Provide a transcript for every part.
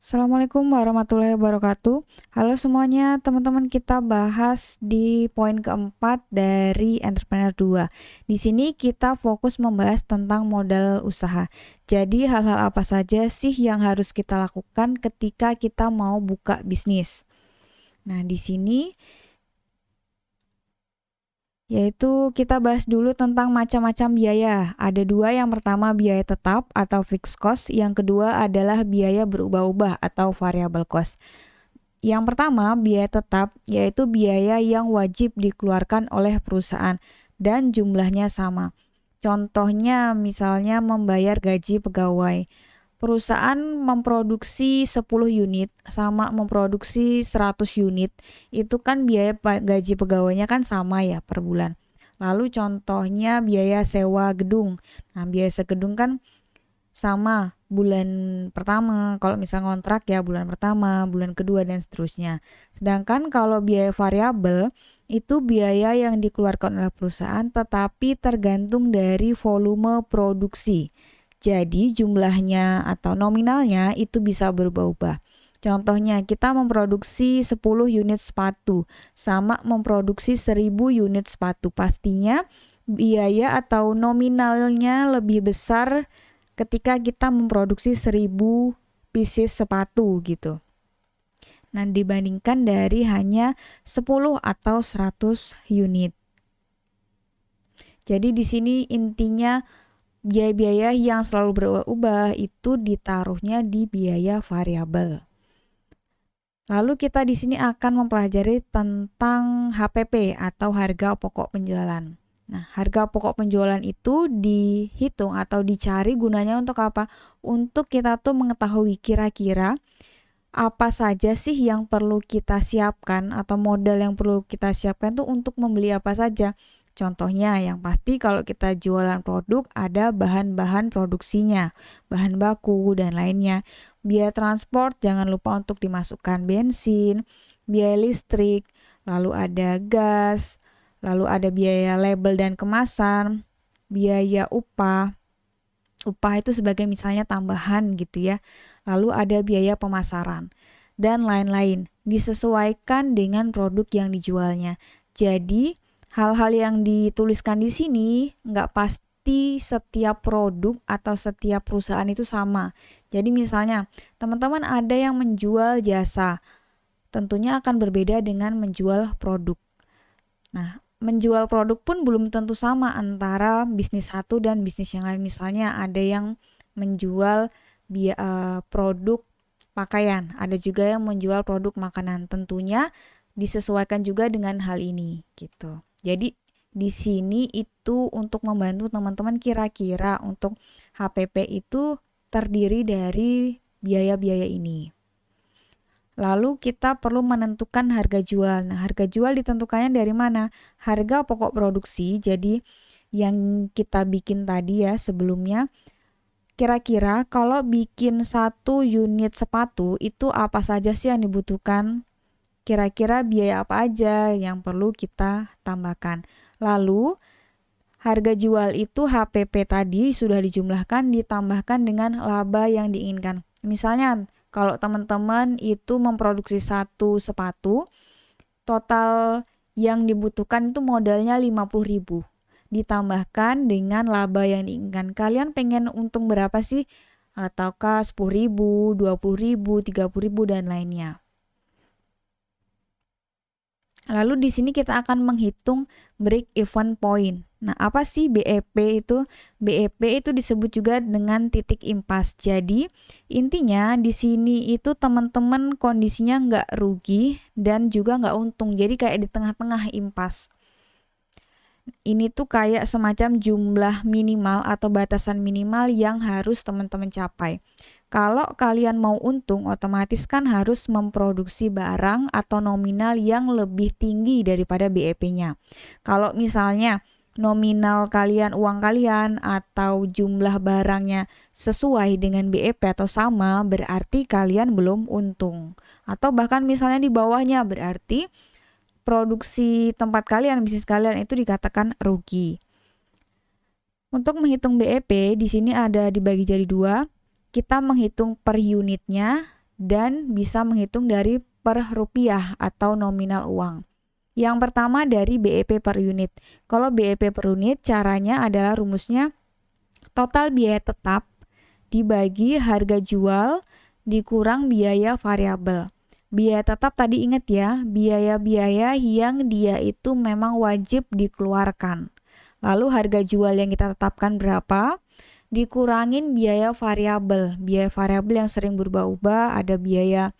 Assalamualaikum warahmatullahi wabarakatuh. Halo semuanya, teman-teman, kita bahas di poin keempat dari Entrepreneur 2. Di sini kita fokus membahas tentang modal usaha. Jadi hal-hal apa saja sih yang harus kita lakukan ketika kita mau buka bisnis? Nah, di sini yaitu kita bahas dulu tentang macam-macam biaya. Ada dua, yang pertama biaya tetap atau fixed cost, yang kedua adalah biaya berubah-ubah atau variable cost. Yang pertama, biaya tetap, yaitu biaya yang wajib dikeluarkan oleh perusahaan dan jumlahnya sama. Contohnya misalnya membayar gaji pegawai. Perusahaan memproduksi 10 unit sama memproduksi 100 unit, itu kan biaya gaji pegawainya kan sama ya per bulan. Lalu contohnya biaya sewa gedung. Nah, biaya sewa gedung kan sama bulan pertama, kalau misal kontrak ya bulan pertama, bulan kedua, dan seterusnya. Sedangkan kalau biaya variabel itu biaya yang dikeluarkan oleh perusahaan tetapi tergantung dari volume produksi. Jadi jumlahnya atau nominalnya itu bisa berubah-ubah. Contohnya kita memproduksi 10 unit sepatu sama memproduksi 1000 unit sepatu. Pastinya biaya atau nominalnya lebih besar ketika kita memproduksi 1000 pieces sepatu gitu. Nah, dibandingkan dari hanya 10 atau 100 unit. Jadi di sini intinya biaya-biaya yang selalu berubah itu ditaruhnya di biaya variabel. Lalu kita di sini akan mempelajari tentang HPP atau harga pokok penjualan. Nah, harga pokok penjualan itu dihitung atau dicari gunanya untuk apa? Untuk kita tuh mengetahui kira-kira apa saja sih yang perlu kita siapkan atau modal yang perlu kita siapkan tuh untuk membeli apa saja. Contohnya yang pasti kalau kita jualan produk ada bahan-bahan produksinya, bahan baku dan lainnya. Biaya transport jangan lupa untuk dimasukkan bensin, biaya listrik, lalu ada gas, lalu ada biaya label dan kemasan, biaya upah. Upah itu sebagai misalnya tambahan gitu ya. Lalu ada biaya pemasaran dan lain-lain. Disesuaikan dengan produk yang dijualnya. Jadi hal-hal yang dituliskan di sini nggak pasti setiap produk atau setiap perusahaan itu sama. Jadi misalnya teman-teman ada yang menjual jasa, tentunya akan berbeda dengan menjual produk. Nah, menjual produk pun belum tentu sama antara bisnis satu dan bisnis yang lain. Misalnya ada yang menjual produk pakaian, ada juga yang menjual produk makanan. Tentunya disesuaikan juga dengan hal ini gitu. Jadi di sini itu untuk membantu teman-teman kira-kira untuk HPP itu terdiri dari biaya-biaya ini. Lalu kita perlu menentukan harga jual. Nah, harga jual ditentukannya dari mana? Harga pokok produksi. Jadi yang kita bikin tadi ya sebelumnya, kira-kira kalau bikin 1 unit sepatu itu apa saja sih yang dibutuhkan? Kira-kira biaya apa aja yang perlu kita tambahkan. Lalu harga jual itu HPP tadi sudah dijumlahkan ditambahkan dengan laba yang diinginkan. Misalnya kalau teman-teman itu memproduksi 1 sepatu, total yang dibutuhkan itu modalnya 50.000. Ditambahkan dengan laba yang diinginkan. Kalian pengen untung berapa sih? Ataukah 10.000, 20.000, 30.000 dan lainnya. Lalu di sini kita akan menghitung break even point. Nah, apa sih BEP itu? BEP itu disebut juga dengan titik impas. Jadi, intinya di sini itu teman-teman kondisinya nggak rugi dan juga nggak untung. Jadi kayak di tengah-tengah impas. Ini tuh kayak semacam jumlah minimal atau batasan minimal yang harus teman-teman capai. Kalau kalian mau untung, otomatis kan harus memproduksi barang atau nominal yang lebih tinggi daripada BEP-nya. Kalau misalnya nominal kalian, uang kalian atau jumlah barangnya sesuai dengan BEP atau sama, berarti kalian belum untung. Atau bahkan misalnya di bawahnya, berarti produksi tempat kalian, bisnis kalian itu dikatakan rugi. Untuk menghitung BEP, di sini ada dibagi jadi dua. Kita menghitung per unitnya dan bisa menghitung dari per rupiah atau nominal uang. Yang pertama dari BEP per unit. Kalau BEP per unit caranya adalah rumusnya total biaya tetap dibagi harga jual dikurang biaya variabel. Biaya tetap tadi ingat ya, biaya-biaya yang dia itu memang wajib dikeluarkan. Lalu harga jual yang kita tetapkan berapa? Dikurangin biaya variabel. Biaya variabel yang sering berubah-ubah, ada biaya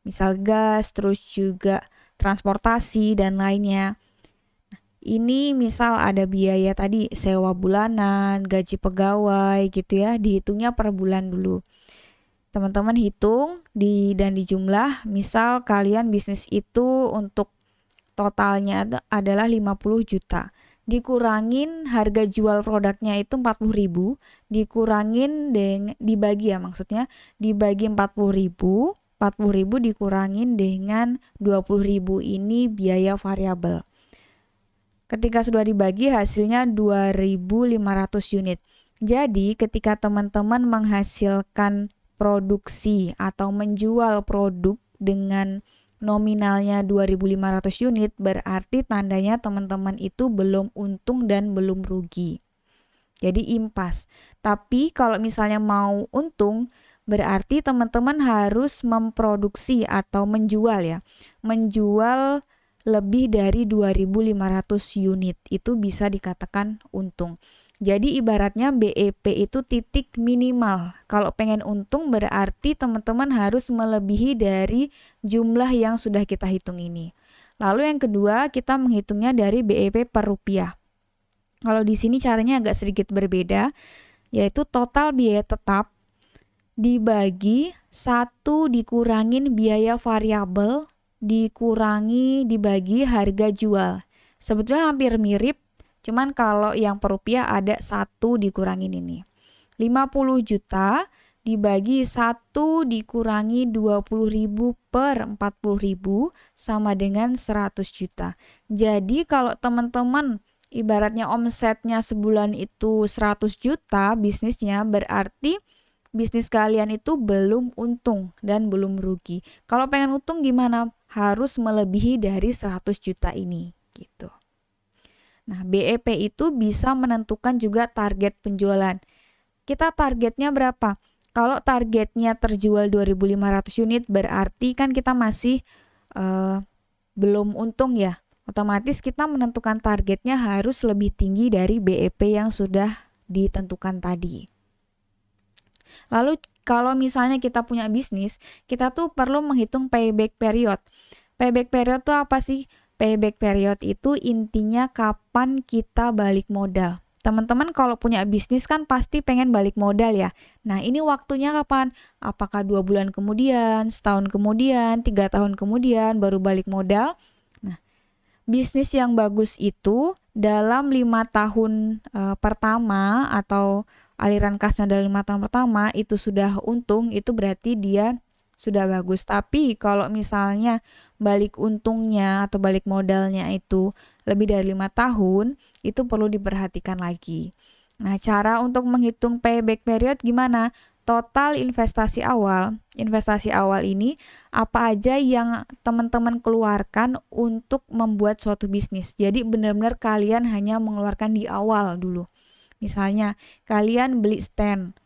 misal gas, terus juga transportasi dan lainnya. Ini misal ada biaya tadi sewa bulanan, gaji pegawai gitu ya, dihitungnya per bulan dulu. Teman-teman hitung dan dijumlah, misal kalian bisnis itu untuk totalnya adalah 50 juta. Dikurangin harga jual produknya itu 40.000, dikurangin dibagi ya maksudnya, dibagi 40.000, 40.000 dikurangin dengan 20.000 ini biaya variabel. Ketika sudah dibagi hasilnya 2.500 unit. Jadi ketika teman-teman menghasilkan produksi atau menjual produk dengan nominalnya 2.500 unit, berarti tandanya teman-teman itu belum untung dan belum rugi. Jadi impas. Tapi kalau misalnya mau untung, berarti teman-teman harus memproduksi atau menjual ya. Menjual lebih dari 2.500 unit. Itu bisa dikatakan untung. Jadi ibaratnya BEP itu titik minimal. Kalau pengen untung berarti teman-teman harus melebihi dari jumlah yang sudah kita hitung ini. Lalu yang kedua kita menghitungnya dari BEP per rupiah. Kalau di sini caranya agak sedikit berbeda, yaitu total biaya tetap dibagi 1 dikurangin biaya variabel dibagi harga jual. Sebetulnya hampir mirip, cuman kalau yang per rupiah ada 1 dikurangin ini. 50 juta dibagi 1 dikurangi 20.000 per 40.000 sama dengan 100 juta. Jadi kalau teman-teman ibaratnya omsetnya sebulan itu 100 juta bisnisnya, berarti bisnis kalian itu belum untung dan belum rugi. Kalau pengen untung gimana? Harus melebihi dari 100 juta ini gitu. Nah, BEP itu bisa menentukan juga target penjualan. Kita targetnya berapa? Kalau targetnya terjual 2.500 unit berarti kan kita masih belum untung ya. Otomatis kita menentukan targetnya harus lebih tinggi dari BEP yang sudah ditentukan tadi. Lalu kalau misalnya kita punya bisnis, kita tuh perlu menghitung payback period. Payback period itu apa sih? Payback period itu intinya kapan kita balik modal. Teman-teman kalau punya bisnis kan pasti pengen balik modal ya. Nah ini waktunya kapan? Apakah 2 bulan kemudian, setahun kemudian, 3 tahun kemudian baru balik modal? Nah bisnis yang bagus itu dalam 5 tahun pertama atau aliran kasnya dalam 5 tahun pertama itu sudah untung, itu berarti dia sudah bagus. Tapi kalau misalnya balik untungnya atau balik modalnya itu lebih dari 5 tahun, itu perlu diperhatikan lagi. Nah, cara untuk menghitung payback period gimana? Total investasi awal. Investasi awal ini apa aja yang teman-teman keluarkan untuk membuat suatu bisnis. Jadi benar-benar kalian hanya mengeluarkan di awal dulu. Misalnya kalian beli stand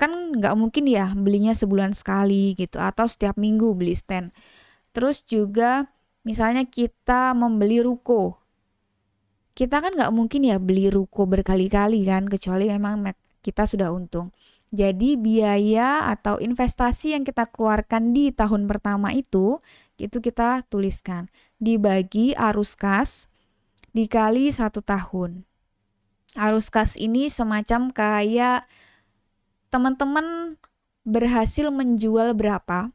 kan nggak mungkin ya belinya sebulan sekali gitu atau setiap minggu beli stand. Terus juga misalnya kita membeli ruko, kita kan nggak mungkin ya beli ruko berkali-kali kan, kecuali memang kita sudah untung. Jadi biaya atau investasi yang kita keluarkan di tahun pertama itu kita tuliskan dibagi arus kas dikali 1 tahun. Arus kas ini semacam kayak teman-teman berhasil menjual berapa.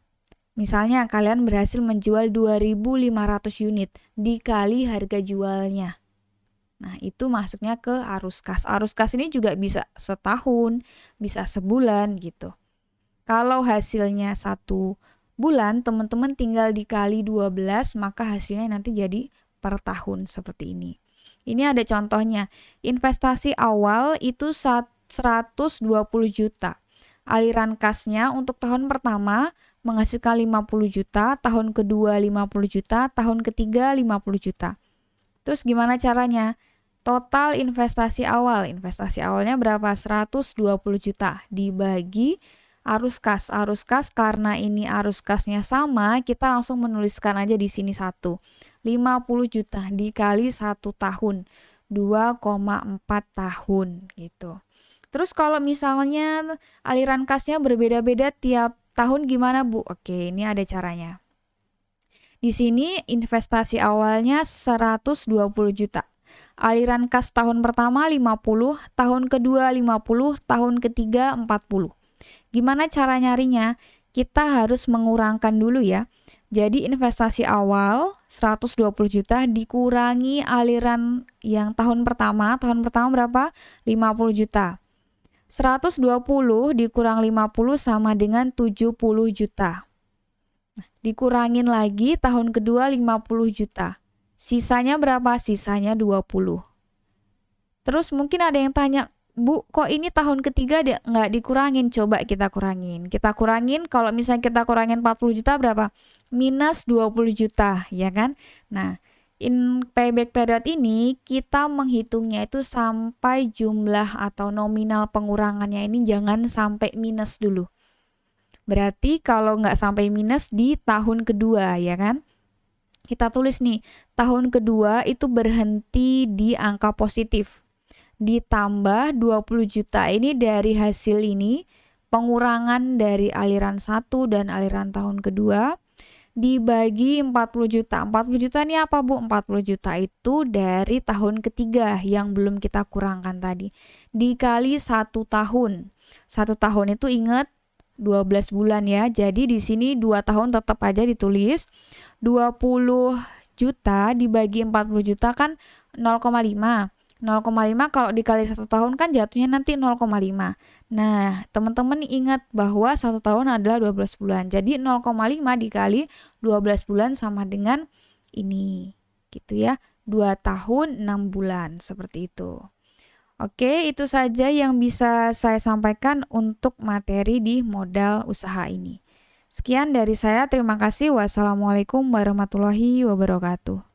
Misalnya kalian berhasil menjual 2.500 unit dikali harga jualnya. Nah itu masuknya ke arus kas. Arus kas ini juga bisa setahun, bisa sebulan gitu. Kalau hasilnya 1 bulan, teman-teman tinggal dikali 12, maka hasilnya nanti jadi per tahun seperti ini. Ini ada contohnya. Investasi awal itu 120 juta. Aliran kasnya untuk tahun pertama menghasilkan 50 juta, tahun kedua 50 juta, tahun ketiga 50 juta. Terus gimana caranya? Total investasi awalnya berapa? 120 juta dibagi arus kas. Arus kas karena ini arus kasnya sama, kita langsung menuliskan aja di sini 1. 50 juta dikali 1 tahun. 2,4 tahun gitu. Terus kalau misalnya aliran kasnya berbeda-beda tiap tahun gimana, Bu? Oke, ini ada caranya. Di sini investasi awalnya 120 juta. Aliran kas tahun pertama 50, tahun kedua 50, tahun ketiga 40. Gimana cara nyarinya? Kita harus mengurangkan dulu ya. Jadi investasi awal 120 juta dikurangi aliran yang tahun pertama berapa? 50 juta. 120 dikurang 50 sama dengan 70 juta. Dikurangin lagi tahun kedua 50 juta. Sisanya berapa? Sisanya 20. Terus mungkin ada yang tanya, Bu, kok ini tahun ketiga nggak dikurangin? Coba kita kurangin. Kita kurangin, kalau misalnya kita kurangin 40 juta berapa? Minus 20 juta, ya kan? Nah, payback period ini kita menghitungnya itu sampai jumlah atau nominal pengurangannya ini jangan sampai minus dulu. Berarti kalau nggak sampai minus di tahun kedua, ya kan? Kita tulis nih, tahun kedua itu berhenti di angka positif. Ditambah 20 juta ini dari hasil ini, pengurangan dari aliran 1 dan aliran tahun kedua, dibagi 40 juta. 40 juta ini apa, Bu? 40 juta itu dari tahun ketiga yang belum kita kurangkan tadi. Dikali 1 tahun. 1 tahun itu ingat 12 bulan ya. Jadi di sini 2 tahun tetap aja ditulis. 20 juta dibagi 40 juta kan 0,5. 0,5 kalau dikali 1 tahun kan jatuhnya nanti 0,5. Nah, teman-teman ingat bahwa 1 tahun adalah 12 bulan. Jadi 0,5 dikali 12 bulan sama dengan ini. Gitu ya. 2 tahun 6 bulan. Seperti itu. Oke, itu saja yang bisa saya sampaikan untuk materi di modal usaha ini. Sekian dari saya. Terima kasih. Wassalamualaikum warahmatullahi wabarakatuh.